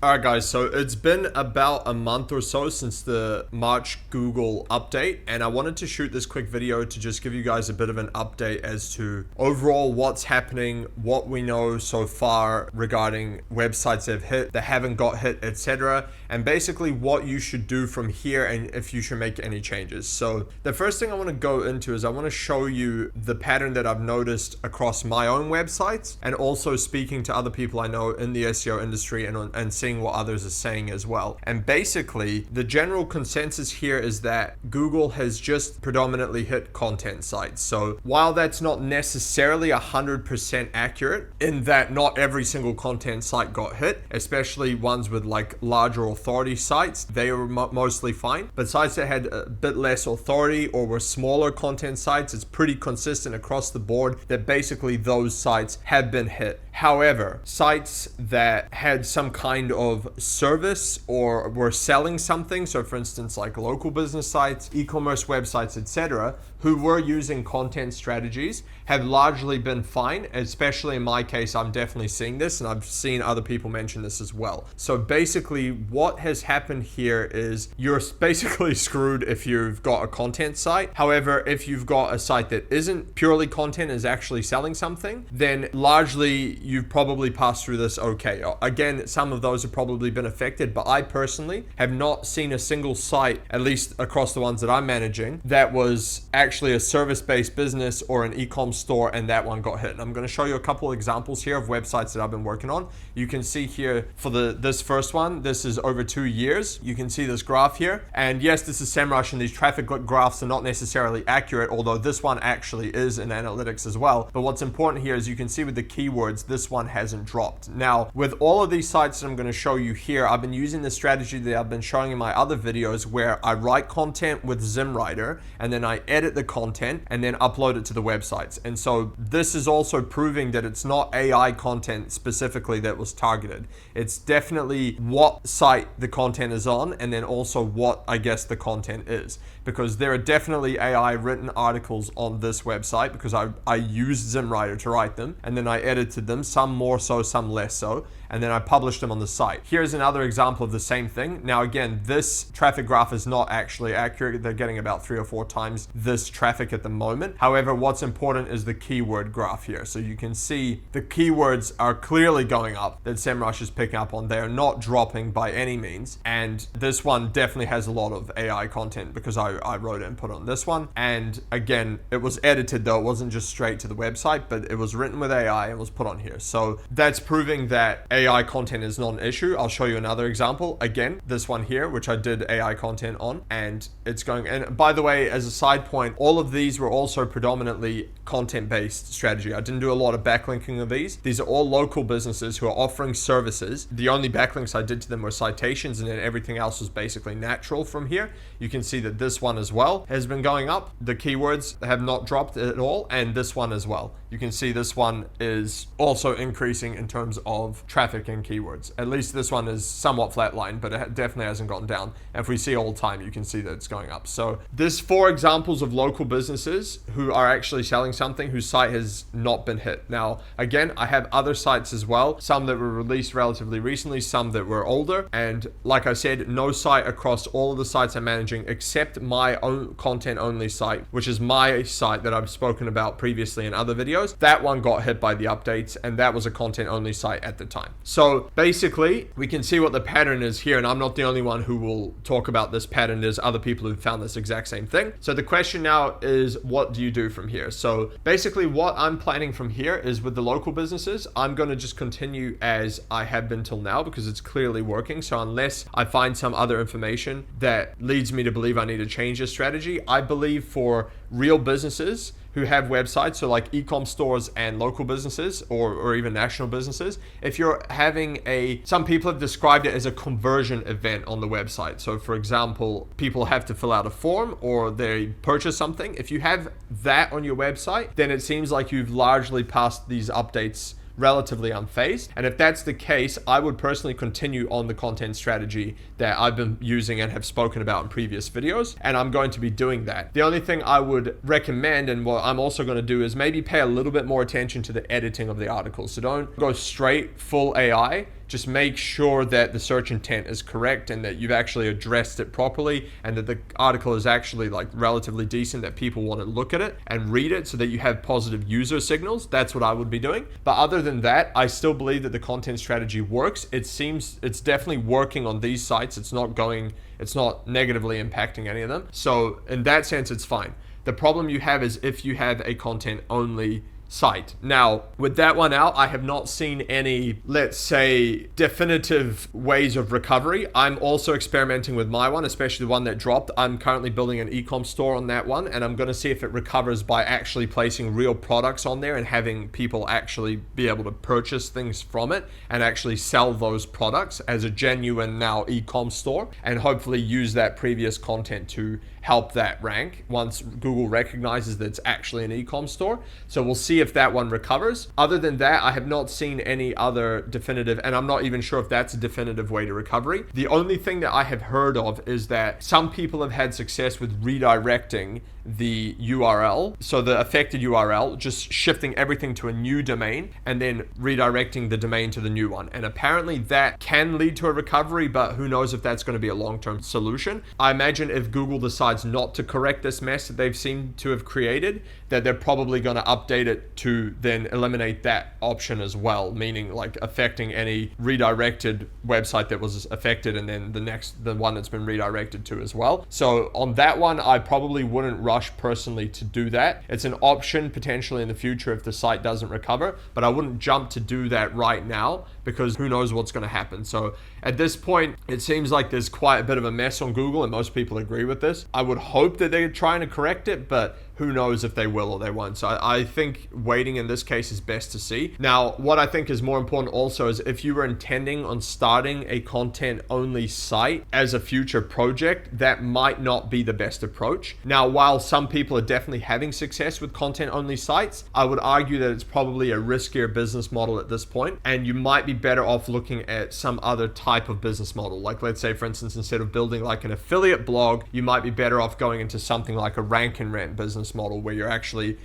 Alright guys, so it's been about a month or so since the March Google update, and I wanted to shoot this quick video to just give you guys a bit of an update as to overall what's happening, what we know so far regarding websites that have hit, that haven't got hit, etc. And basically what you should do from here and if you should make any changes. So the first thing I want to go into is I want to show you the pattern that I've noticed across my own websites, and also speaking to other people I know in the SEO industry and seeing what others are saying as well. And basically the general consensus here is that Google has just predominantly hit content sites. So while that's not necessarily 100% accurate, in that not every single content site got hit, especially ones with like larger authority sites, they were mostly fine. But sites that had a bit less authority or were smaller content sites, it's pretty consistent across the board that basically those sites have been hit. However, sites that had some kind of service or were selling something, so for instance like local business sites, e-commerce websites, etc., who were using content strategies have largely been fine. Especially in my case, I'm definitely seeing this, and I've seen other people mention this as well. So basically what has happened here is you're basically screwed if you've got a content site. However, if you've got a site that isn't purely content, is actually selling something, then largely you've probably passed through this okay. Again, some of those have probably been affected, but I personally have not seen a single site, at least across the ones that I'm managing, that was actually a service-based business or an e-com store and that one got hit. And I'm going to show you a couple of examples here of websites that I've been working on. You can see here for this first one, this is over 2 years. You can see this graph here, and yes, this is SEMrush, and these traffic graphs are not necessarily accurate, although this one actually is in analytics as well. But what's important here is you can see with the keywords, this one hasn't dropped. Now, with all of these sites that I'm going to show you here, I've been using the strategy that I've been showing in my other videos, where I write content with ZimWriter and then I edit the content and then upload it to the websites. And so this is also proving that it's not AI content specifically that was targeted. It's definitely what site the content is on, and then also what I guess the content is, because there are definitely AI written articles on this website because I used ZimWriter to write them, and then I edited them, some more so, some less so, and then I published them on the site. Here's another example of the same thing. Now again, this traffic graph is not actually accurate. They're getting about 3 or 4 times this traffic at the moment. However, what's important is the keyword graph here. So you can see the keywords are clearly going up that SEMrush is picking up on. They are not dropping by any means. And this one definitely has a lot of AI content because I wrote it and put it on this one. And again, it was edited though. It wasn't just straight to the website, but it was written with AI and was put on here. So that's proving that AI content is not an issue. I'll show you another example. Again, this one here, which I did AI content on, and it's going, and by the way, as a side point, all of these were also predominantly content-based strategy. I didn't do a lot of backlinking of these. These are all local businesses who are offering services. The only backlinks I did to them were citations, and then everything else was basically natural from here. You can see that this one as well has been going up. The keywords have not dropped at all, and this one as well. You can see this one is also increasing in terms of traffic and keywords. At least this one is somewhat flatlined, but it definitely hasn't gone down. And if we see all time, you can see that it's going up. So there's 4 examples of local businesses who are actually selling something whose site has not been hit. Now, again, I have other sites as well, some that were released relatively recently, some that were older. And like I said, no site across all of the sites I'm managing except my own content only site, which is my site that I've spoken about previously in other videos. That one got hit by the updates, and that was a content only site at the time. So basically, we can see what the pattern is here, and I'm not the only one who will talk about this pattern. There's other people who've found this exact same thing. So the question now is, what do you do from here? So basically what I'm planning from here is with the local businesses, I'm going to just continue as I have been till now because it's clearly working. So unless I find some other information that leads me to believe I need to change this strategy, I believe for real businesses who have websites, so like e-com stores and local businesses or even national businesses, if you're having some people have described it as a conversion event on the website. So for example, people have to fill out a form or they purchase something. If you have that on your website, then it seems like you've largely passed these updates relatively unfazed. And if that's the case, I would personally continue on the content strategy that I've been using and have spoken about in previous videos, and I'm going to be doing that. The only thing I would recommend, and what I'm also going to do, is maybe pay a little bit more attention to the editing of the articles. So don't go straight full AI. just make sure that the search intent is correct and that you've actually addressed it properly and that the article is actually like relatively decent, that people want to look at it and read it so that you have positive user signals. That's what I would be doing. But other than that, I still believe that the content strategy works. It seems it's definitely working on these sites. It's not negatively impacting any of them. So in that sense, it's fine. The problem you have is if you have a content only site. Now, with that one out, I have not seen any, let's say, definitive ways of recovery. I'm also experimenting with my one, especially the one that dropped. I'm currently building an e-com store on that one, and I'm going to see if it recovers by actually placing real products on there and having people actually be able to purchase things from it and actually sell those products as a genuine now e-com store, and hopefully use that previous content to help that rank once Google recognizes that it's actually an e-com store. So we'll see if that one recovers. Other than that, I have not seen any other definitive, and I'm not even sure if that's a definitive way to recovery. The only thing that I have heard of is that some people have had success with redirecting the URL, so the affected URL, just shifting everything to a new domain and then redirecting the domain to the new one. And apparently that can lead to a recovery, but who knows if that's going to be a long-term solution. I imagine if Google decides not to correct this mess that they've seemed to have created, that they're probably going to update it to then eliminate that option as well, meaning like affecting any redirected website that was affected and then the one that's been redirected to as well. So on that one, I probably wouldn't rush personally to do that. It's an option potentially in the future if the site doesn't recover, but I wouldn't jump to do that right now because who knows what's going to happen. So at this point, it seems like there's quite a bit of a mess on Google, and most people agree with this. I would hope that they're trying to correct it, but who knows if they will or they won't. So I think waiting in this case is best to see. Now, what I think is more important also is if you were intending on starting a content only site as a future project, that might not be the best approach. Now, while some people are definitely having success with content only sites, I would argue that it's probably a riskier business model at this point, and you might be better off looking at some other type of business model. Like let's say, for instance, instead of building like an affiliate blog, you might be better off going into something like a rank and rent business model where you're actually,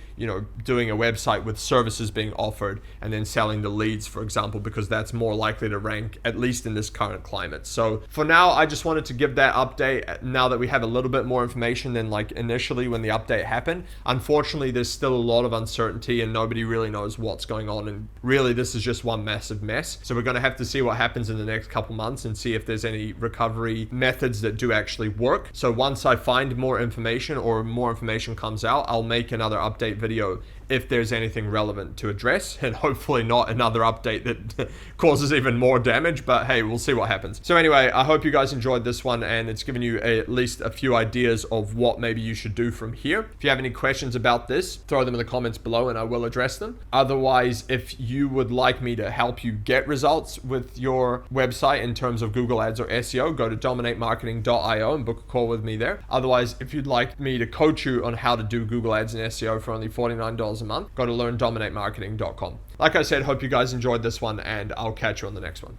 doing a website with services being offered and then selling the leads, for example, because that's more likely to rank, at least in this current climate. So for now, I just wanted to give that update now that we have a little bit more information than like initially when the update happened. Unfortunately, there's still a lot of uncertainty and nobody really knows what's going on. And really, this is just one massive mess. So we're going to have to see what happens in the next couple months and see if there's any recovery methods that do actually work. So once I find more information or more information comes out, I'll make another update video if there's anything relevant to address, and hopefully not another update that causes even more damage, but hey, we'll see what happens. So anyway, I hope you guys enjoyed this one and it's given you at least a few ideas of what maybe you should do from here. If you have any questions about this, throw them in the comments below and I will address them. Otherwise, if you would like me to help you get results with your website in terms of Google Ads or SEO, go to dominatemarketing.io and book a call with me there. Otherwise, if you'd like me to coach you on how to do Google Ads and SEO for only $49 a month, go to learndominatemarketing.com. Like I said, hope you guys enjoyed this one and I'll catch you on the next one.